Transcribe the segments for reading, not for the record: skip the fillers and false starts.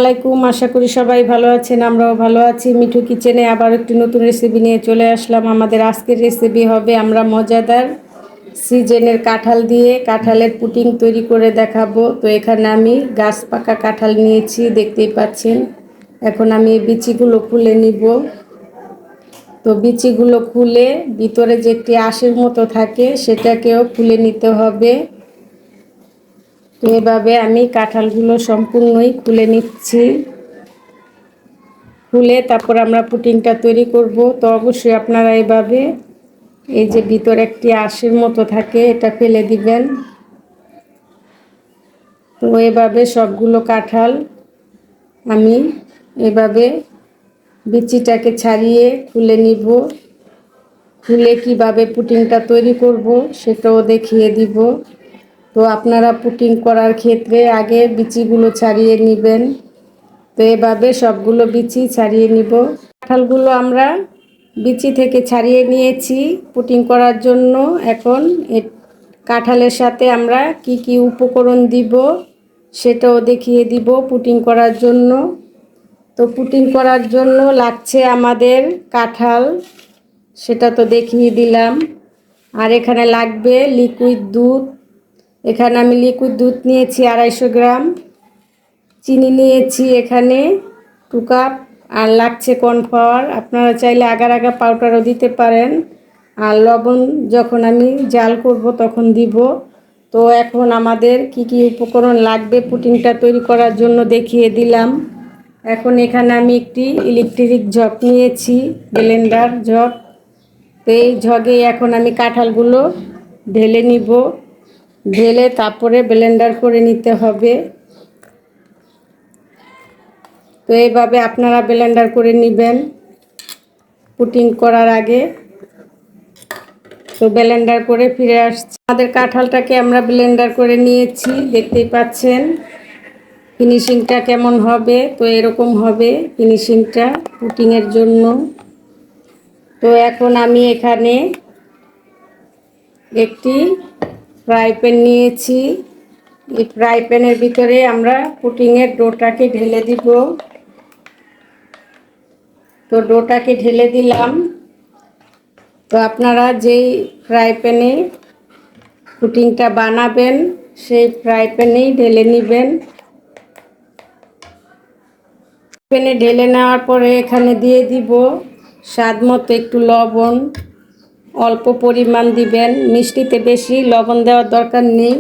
আলাইকুম, আশা করি সবাই ভালো আছেন। আমরাও ভালো আছি। মিঠু কিচেনে আবার একটি নতুন রেসিপি নিয়ে চলে আসলাম। আমাদের আজকের রেসিপি হবে আমরা মজাদার সিজনের কাঁঠাল দিয়ে কাঁঠালের পুডিং তৈরি করে দেখাবো। তো এখানে আমি গাছ পাকা কাঁঠাল নিয়েছি, দেখতেই পাচ্ছেন। এখন আমি এই বিচিগুলো খুলে নিব। তো বিচিগুলো খুলে ভিতরে যে একটি আঁশের মতো থাকে সেটাকেও খুলে নিতে হবে। তো এভাবে আমি কাঁঠালগুলো সম্পূর্ণই খুলে নিচ্ছি। খুলে তারপর আমরা পুডিংটা তৈরি করব। তো অবশ্যই আপনারা এভাবে এই যে ভিতরে একটি আঁশের মতো থাকে এটা ফেলে দিবেন। তো এভাবে সবগুলো কাঁঠাল আমি এভাবে বিচিটাকে ছাড়িয়ে খুলে নিব। খুলে কিভাবে পুডিংটা তৈরি করব সেটাও দেখিয়ে দিব। তো আপনারা পুডিং করার ক্ষেত্রে আগে বিচিগুলো ছাড়িয়ে নেবেন। তো এভাবে সবগুলো বিচি ছাড়িয়ে নিব। কাঁঠালগুলো আমরা বিচি থেকে ছাড়িয়ে নিয়েছি পুডিং করার জন্য। এখন কাঁঠালের সাথে আমরা কি কি উপকরণ দিব সেটাও দেখিয়ে দিব পুডিং করার জন্য। তো পুডিং করার জন্য লাগছে আমাদের কাঁঠাল, সেটা তো দেখিয়ে দিলাম। আর এখানে লাগবে লিকুইড দুধ। এখানে আমি লিকুইড দুধ নিয়েছি 250 গ্রাম। চিনি নিয়েছি এখানে 2 কাপ। আর লাগছে কর্নফ্লাওয়ার। আপনারা চাইলে আগার আগা পাউডারও দিতে পারেন। আর লবণ যখন আমি জাল করব তখন দিব। তো এখন আমাদের কি কি উপকরণ লাগবে পুডিংটা তৈরি করার জন্য দেখিয়ে দিলাম। এখন এখানে আমি একটি ইলেকট্রিক জগ নিয়েছি, ব্লেন্ডার জগ। তো এই জগে এখন আমি কাঁঠালগুলো ঢেলে নিব। ঢেলে তারপরে ব্লেন্ডার করে নিতে হবে। তো এইভাবে আপনারা ব্লেন্ডার করে নেবেন পুডিং করার আগে। তো ব্লেন্ডার করে ফিরে আসছি। আমাদের কাঁঠালটাকে আমরা ব্লেন্ডার করে নিয়েছি, দেখতেই পাচ্ছেন ফিনিশিংটা কেমন হবে। তো এরকম হবে ফিনিশিংটা পুডিংয়ের জন্য। তো এখন আমি এখানে একটি ফ্রাই প্যান নিয়েছি। এই ফ্রাই প্যানের ভিতরে আমরা পুডিংয়ের ডোটাকে ঢেলে দিব। তো ডোটাকে ঢেলে দিলাম। তো আপনারা যেই ফ্রাই প্যানে পুডিংটা বানাবেন সেই ফ্রাই প্যানেই ঢেলে নেবেন। প্যানে ঢেলে নেওয়ার পরে এখানে দিয়ে দিব স্বাদ মতো একটু লবণ। অল্প পরিমাণ দিবেন, মিষ্টিতে বেশি লবণ দেওয়ার দরকার নেই।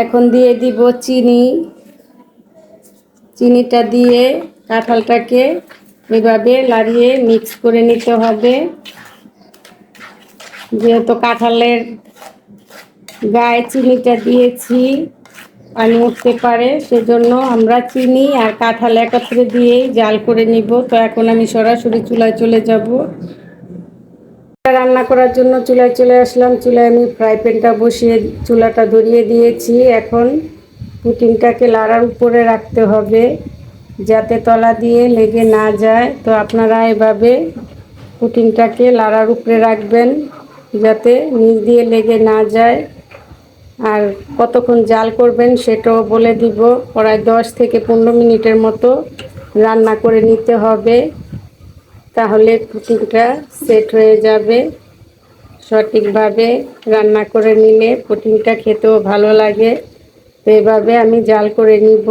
এখন দিয়ে দিব চিনি। চিনিটা দিয়ে কাঁঠালটাকে এভাবে লাড়িয়ে মিক্স করে নিতে হবে। যেহেতু কাঁঠালের গায়ে চিনিটা দিয়েছি পানি উঠতে পারে, সেজন্য আমরা চিনি আর কাঁঠাল একত্রে দিয়েই জাল করে নিব। তো এখন আমি সরাসরি চুলায় চলে যাব। রান্না করার জন্য চুলায় চলে আসলাম। চুলায় আমি ফ্রাই প্যানটা বসিয়ে চুলাটা ধরিয়ে দিয়েছি। এখন পুডিংটাকে লাড়ার উপরে রাখতে হবে যাতে তলা দিয়ে লেগে না যায়। তো আপনারা এভাবে পুডিংটাকে লাড়ার উপরে রাখবেন যাতে নিচ দিয়ে লেগে না যায়। আর কতক্ষণ জাল করবেন সেটাও বলে দিব। প্রায় 10 থেকে 15 মিনিটের মতো রান্না করে নিতে হবে, তাহলে পুডিংটা সেট হয়ে যাবে। সঠিকভাবে রান্না করে নিলে পুডিংটা খেতেও ভালো লাগে। তো এভাবে আমি জাল করে নিব।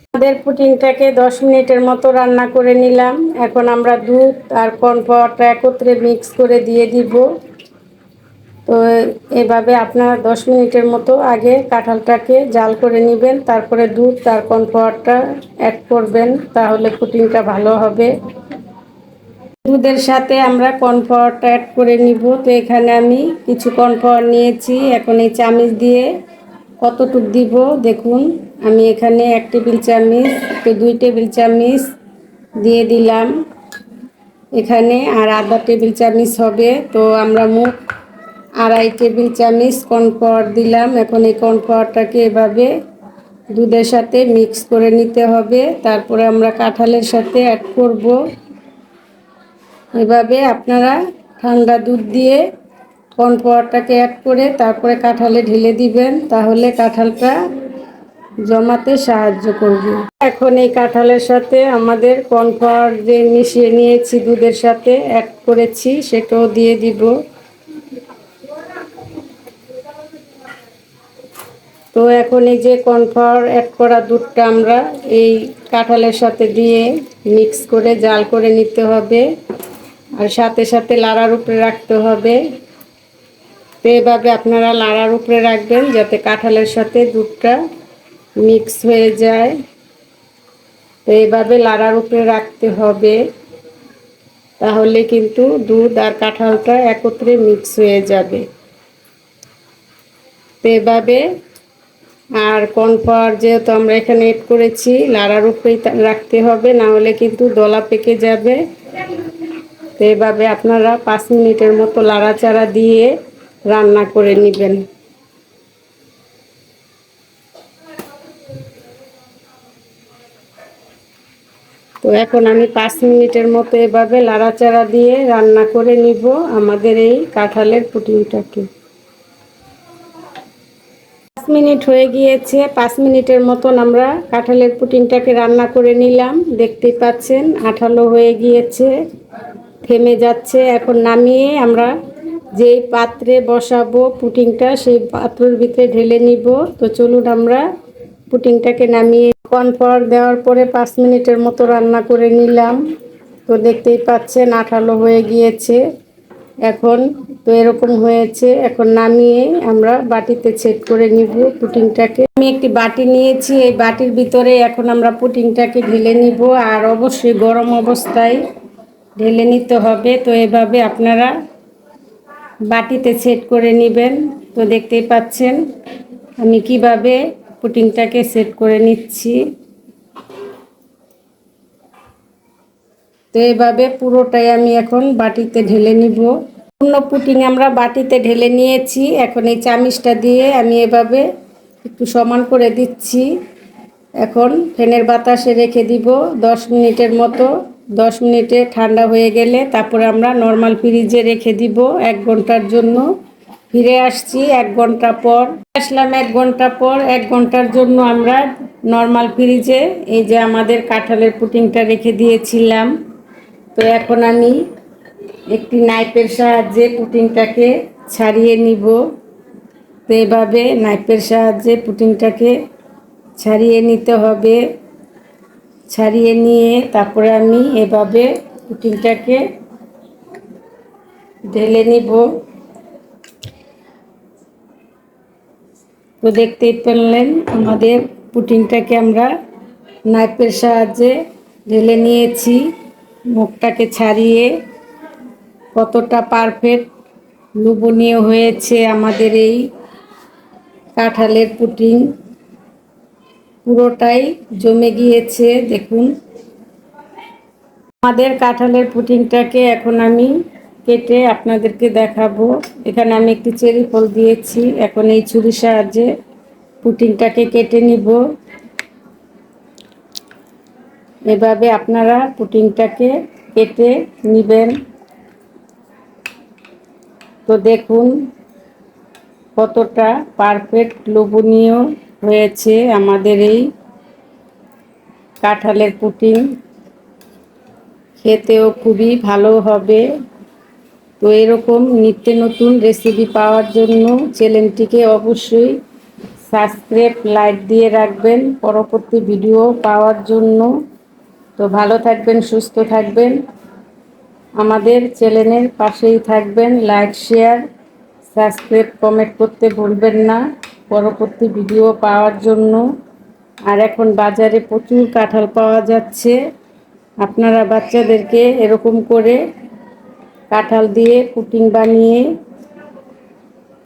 আমাদের পুডিংটাকে 10 মিনিটের মতো রান্না করে নিলাম। এখন আমরা দুধ আর কর্নফ্লাওয়ারটা একত্রে মিক্স করে দিয়ে দিব। তো এভাবে আপনারা 10 মিনিটের মতো আগে কাঁঠালটাকে জাল করে নেবেন, তারপরে দুধ আর কর্নফ্লাওয়ারটা অ্যাড করবেন, তাহলে পুডিংটা ভালো হবে। দুধের সাথে আমরা কর্নফ্লাওয়ারটা অ্যাড করে নিব। তো এখানে আমি কিছু কর্নফ্লাওয়ার নিয়েছি। এখন এই চামচ দিয়ে কতটুক দিব দেখুন। আমি এখানে 1 টেবিল চামচ তো 2 টেবিল চামচ দিয়ে দিলাম এখানে, আর আধা টেবিল চামচ হবে। তো আমরা মোট 2.5 টেবিল চামচ কর্নফ্লাওয়ার দিলাম। এখন এই কর্নফ্লাওয়ারটাকে এভাবে দুধের সাথে মিক্স করে নিতে হবে, তারপরে আমরা কাঁঠালের সাথে অ্যাড করব। এভাবে আপনারা ঠান্ডা দুধ দিয়ে কর্নফ্লাওয়ারটাকে অ্যাড করে তারপরে কাঁঠালে ঢেলে দিবেন, তাহলে কাঁঠালটা জমাতে সাহায্য করবে। এখন এই কাঁঠালের সাথে আমাদের কর্নফ্লাওয়ার যে মিশিয়ে নিয়েছি দুধের সাথে অ্যাড করেছি সেটাও দিয়ে দিব। তো এখন এই যে কর্নফ্লাওয়ার অ্যাড করা দুধটা আমরা এই কাঁঠালের সাথে দিয়ে মিক্স করে জাল করে নিতে হবে, আর সাথে সাথে লাড়ার উপরে রাখতে হবে। তো এভাবে আপনারা লাড়ার উপরে রাখবেন যাতে কাঁঠালের সাথে দুধটা মিক্স হয়ে যায়। তো এইভাবে লাড়ার উপরে রাখতে হবে, তাহলে কিন্তু দুধ আর কাঁঠালটা একত্রে মিক্স হয়ে যাবে। তো এভাবে, আর কর্নফ্লাওয়ার যেহেতু আমরা এখানে এড করেছি লাড়ার উপরেই রাখতে হবে, না হলে কিন্তু দলা পেকে যাবে। তো এভাবে আপনারা 5 মিনিটের মতো লাড়াচাড়া দিয়ে রান্না করে নেবেন। তো এখন আমি 5 মিনিটের মতো এভাবে লাড়াচাড়া দিয়ে রান্না করে নিব আমাদের এই কাঁঠালের পুডিংটাকে। 5 মিনিট হয়ে গিয়েছে। 5 মিনিটের মতন আমরা কাঁঠালের পুডিংটাকে রান্না করে নিলাম। দেখতেই পাচ্ছেন আঠালো হয়ে গিয়েছে, থেমে যাচ্ছে। এখন নামিয়ে আমরা যেই পাত্রে বসাবো পুডিংটা সেই পাত্রের ভিতরে ঢেলে নিব। তো চলুন আমরা পুডিংটাকে নামিয়ে কর্নফ্লাওয়ার দেওয়ার পরে 5 মিনিটের মতো রান্না করে নিলাম। তো দেখতেই পাচ্ছেন আঠালো হয়ে গিয়েছে এখন। তো এরকম হয়েছে। এখন নামিয়ে আমরা বাটিতে সেট করে নিব পুডিংটাকে। আমি একটি বাটি নিয়েছি, এই বাটির ভিতরে এখন আমরা পুডিংটাকে ঢেলে নিব, আর অবশ্যই গরম অবস্থায় ঢেলে নিতে হবে। তো এভাবে আপনারা বাটিতে সেট করে নেবেন। তো দেখতেই পাচ্ছেন আমি কিভাবে পুডিংটাকে সেট করে নিচ্ছি। তো এভাবে পুরোটাই আমি এখন বাটিতে ঢেলে নিব। পূর্ণ পুডিং আমরা বাটিতে ঢেলে নিয়েছি। এখন এই চামিচটা দিয়ে আমি এভাবে একটু সমান করে দিচ্ছি। এখন ফ্যানের বাতাসে রেখে দিব 10 মিনিটের মতো। 10 মিনিটে ঠান্ডা হয়ে গেলে তারপরে আমরা নর্মাল ফ্রিজে রেখে দিব 1 ঘন্টার জন্য। ফিরে আসছি 1 ঘন্টা পর। আসলাম 1 ঘন্টা পর। 1 ঘন্টার জন্য আমরা নর্মাল ফ্রিজে এই যে আমাদের কাঁঠালের পুডিংটা রেখে দিয়েছিলাম। তো এখন আমি একটি নাইফের সাহায্যে পুডিংটাকে ছাড়িয়ে নিব। তো এভাবে নাইফের সাহায্যে পুডিংটাকে ছাড়িয়ে নিতে হবে। ছাড়িয়ে নিয়ে তারপরে আমি এভাবে পুডিংটাকে ঢেলে নিব। তো দেখতেই পেলেন আমাদের পুডিংটাকে আমরা নাইফের সাহায্যে ঢেলে নিয়েছি। মুখটাকে ছাড়িয়ে কতটা পারফেক্ট লোভনীয় হয়েছে আমাদের এই কাঁঠালের পুডিং। পুরোটাই জমে গিয়েছে দেখুন। আমাদের কাঁঠালের পুডিংটাকে এখন আমি কেটে আপনাদেরকে দেখাবো। এখানে আমি একটি চেরি ফল দিয়েছি। এখন এই ছুরির সাহায্যে পুডিংটাকে কেটে নিব। এভাবে আপনারা পুডিংটাকে কেটে নেবেন। তো দেখুন কতটা পারফেক্ট লোভনীয় হয়েছে আমাদের এই কাঁঠালের পুডিং। খেতেও খুবই ভালো হবে। তো এরকম নিত্য নতুন রেসিপি পাওয়ার জন্য চ্যানেলটিকে অবশ্যই সাবস্ক্রাইব লাইক দিয়ে রাখবেন পরবর্তী ভিডিও পাওয়ার জন্য। তো ভালো থাকবেন, সুস্থ থাকবেন, আমাদের চ্যানেলের পাশেই থাকবেন। লাইক শেয়ার সাবস্ক্রাইব কমেন্ট করতে ভুলবেন না পরবর্তী ভিডিও পাওয়ার জন্য। আর এখন বাজারে প্রচুর কাঁঠাল পাওয়া যাচ্ছে। আপনারা বাচ্চাদেরকে এরকম করে কাঁঠাল দিয়ে পুডিং বানিয়ে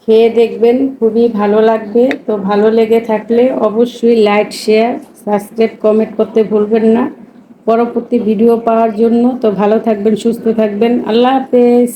খেয়ে দেখবেন, খুবই ভালো লাগবে। তো ভালো লেগে থাকলে অবশ্যই লাইক শেয়ার সাবস্ক্রাইব কমেন্ট করতে ভুলবেন না পরবর্তী ভিডিও পাওয়ার জন্য। তো ভালো থাকবেন, সুস্থ থাকবেন। আল্লাহ হাফেজ।